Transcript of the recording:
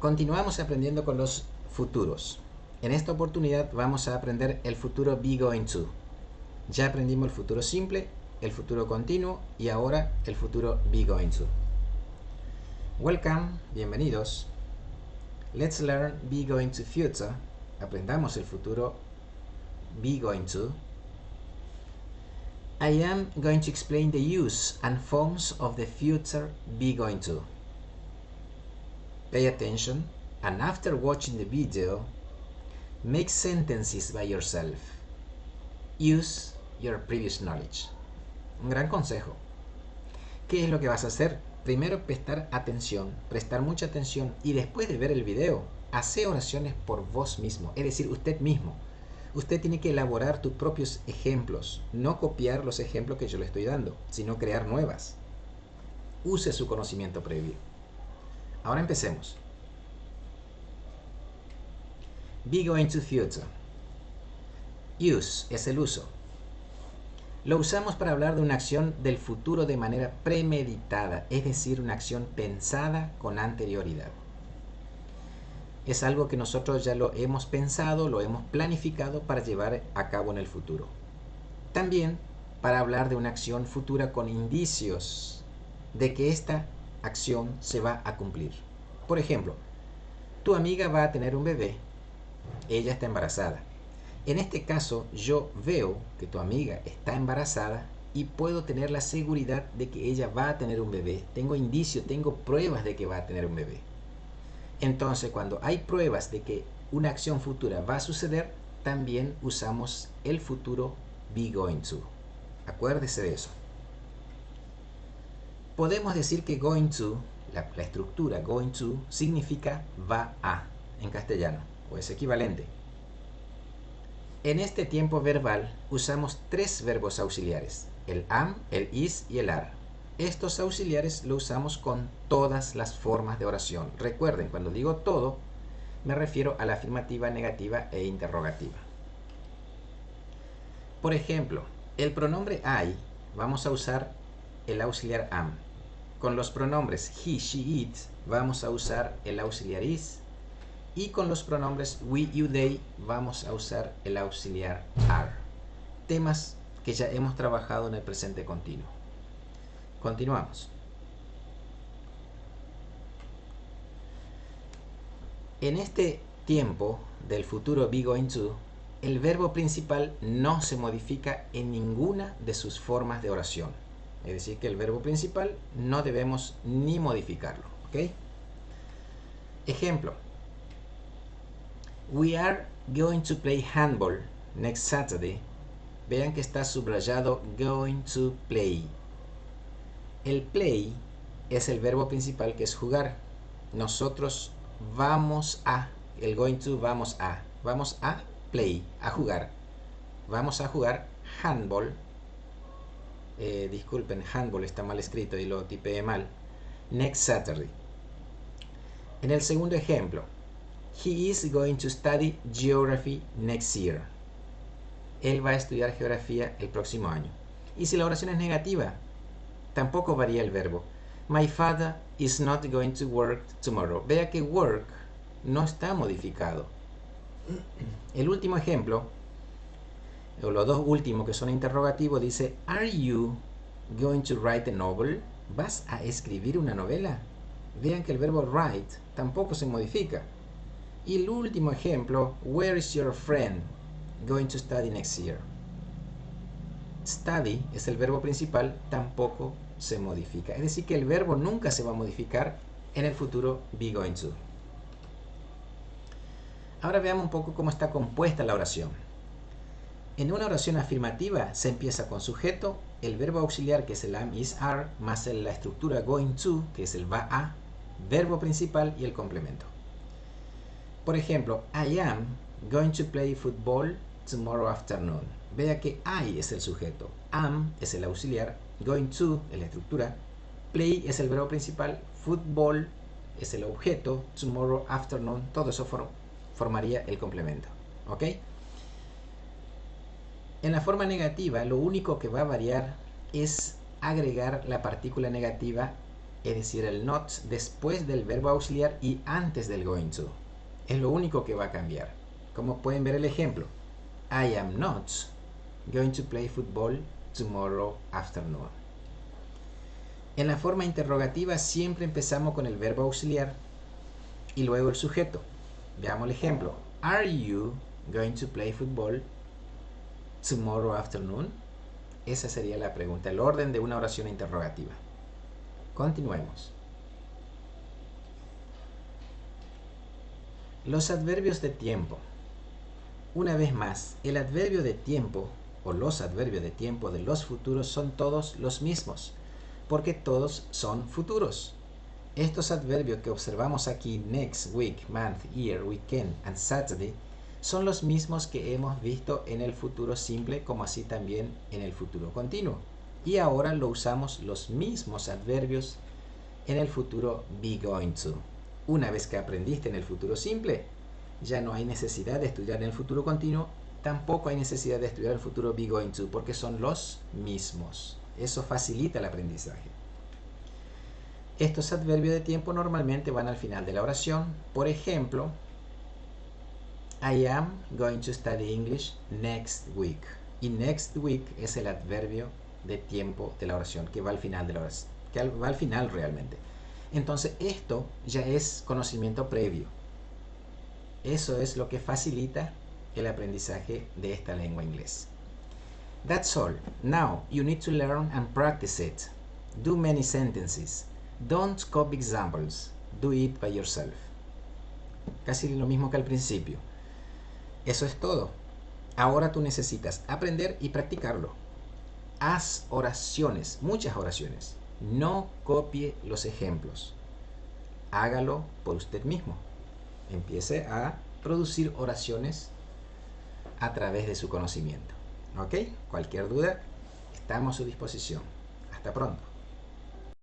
Continuamos aprendiendo con los futuros. En esta oportunidad vamos a aprender el futuro be going to. Ya aprendimos el futuro simple, el futuro continuo y ahora el futuro be going to. Welcome, bienvenidos. Let's learn be going to future. Aprendamos el futuro be going to. I am going to explain the use and forms of the future be going to. Pay attention, and after watching the video, make sentences by yourself. Use your previous knowledge. Un gran consejo. ¿Qué es lo que vas a hacer? Primero prestar atención, prestar mucha atención, y después de ver el video, hacer oraciones por vos mismo, es decir, usted mismo. Usted tiene que elaborar tus propios ejemplos, no copiar los ejemplos que yo le estoy dando, sino crear nuevas. Use su conocimiento previo. Ahora empecemos. Be going to future. Use es el uso. Lo usamos para hablar de una acción del futuro de manera premeditada, es decir, una acción pensada con anterioridad. Es algo que nosotros ya lo hemos pensado, lo hemos planificado para llevar a cabo en el futuro. También para hablar de una acción futura con indicios de que esta acción se va a cumplir. Por ejemplo, tu amiga va a tener un bebé, ella está embarazada. En este caso, yo veo que tu amiga está embarazada y puedo tener la seguridad de que ella va a tener un bebé. Tengo indicios, tengo pruebas de que va a tener un bebé. Entonces, cuando hay pruebas de que una acción futura va a suceder, también usamos el futuro be going to. Acuérdese de eso. Podemos decir que going to, la estructura going to, significa va a en castellano, o es equivalente. En este tiempo verbal usamos tres verbos auxiliares, el am, el is y el are. Estos auxiliares lo usamos con todas las formas de oración. Recuerden, cuando digo todo, me refiero a la afirmativa, negativa e interrogativa. Por ejemplo, el pronombre I, vamos a usar el auxiliar am. Con los pronombres he, she, it, vamos a usar el auxiliar is. Y con los pronombres we, you, they, vamos a usar el auxiliar are. Temas que ya hemos trabajado en el presente continuo. Continuamos. En este tiempo del futuro be going to, el verbo principal no se modifica en ninguna de sus formas de oración. Es decir, que el verbo principal no debemos ni modificarlo. ¿Ok? Ejemplo. We are going to play handball next Saturday. Vean que está subrayado going to play. El play es el verbo principal, que es jugar. Nosotros vamos a, el going to vamos a play, a jugar. Vamos a jugar handball. Disculpen, handball está mal escrito y lo tipeé mal. Next Saturday. En el segundo ejemplo, he is going to study geography next year. Él va a estudiar geografía el próximo año. Y si la oración es negativa, tampoco varía el verbo. My father is not going to work tomorrow. Vea que work no está modificado. El último ejemplo, o los dos últimos que son interrogativos, dice, Are you going to write a novel? ¿Vas a escribir una novela? Vean que el verbo write tampoco se modifica. Y el último ejemplo, Where is your friend going to study next year? Study es el verbo principal, tampoco se modifica. Es decir, que el verbo nunca se va a modificar en el futuro be going to. Ahora veamos un poco cómo está compuesta la oración. En una oración afirmativa se empieza con sujeto, el verbo auxiliar, que es el am, is, are, más la estructura going to, que es el va a, verbo principal y el complemento. Por ejemplo, I am going to play football tomorrow afternoon. Vea que I es el sujeto, am es el auxiliar, going to es la estructura, play es el verbo principal, football es el objeto, tomorrow afternoon, todo eso formaría el complemento. ¿Ok? En la forma negativa, lo único que va a variar es agregar la partícula negativa es decir, el not después del verbo auxiliar y antes del going to. Es lo único que va a cambiar. Como pueden ver el ejemplo, I am not going to play football tomorrow afternoon. En la forma interrogativa siempre empezamos con el verbo auxiliar y luego el sujeto. Veamos el ejemplo. Are you going to play football tomorrow afternoon? Esa sería la pregunta, el orden de una oración interrogativa. Continuemos. Los adverbios de tiempo. Una vez más, el adverbio de tiempo o los adverbios de tiempo de los futuros son todos los mismos, porque todos son futuros. Estos adverbios que observamos aquí, next, week, month, year, weekend and Saturday, son los mismos que hemos visto en el futuro simple, como así también en el futuro continuo. Y ahora lo usamos los mismos adverbios en el futuro be going to. Una vez que aprendiste en el futuro simple, ya no hay necesidad de estudiar en el futuro continuo, tampoco hay necesidad de estudiar el futuro be going to, porque son los mismos. Eso facilita el aprendizaje. Estos adverbios de tiempo normalmente van al final de la oración. Por ejemplo, I am going to study English next week. Y next week es el adverbio de tiempo de la oración que va al final de la oración, que va al final realmente. Entonces esto ya es conocimiento previo. Eso es lo que facilita el aprendizaje de esta lengua inglesa. That's all. Now you need to learn and practice it. Do many sentences. Don't copy examples. Do it by yourself. Casi lo mismo que al principio. Eso es todo. Ahora tú necesitas aprender y practicarlo. Haz oraciones, muchas oraciones. No copie los ejemplos. Hágalo por usted mismo. Empiece a producir oraciones a través de su conocimiento. ¿Ok? Cualquier duda, estamos a su disposición. Hasta pronto.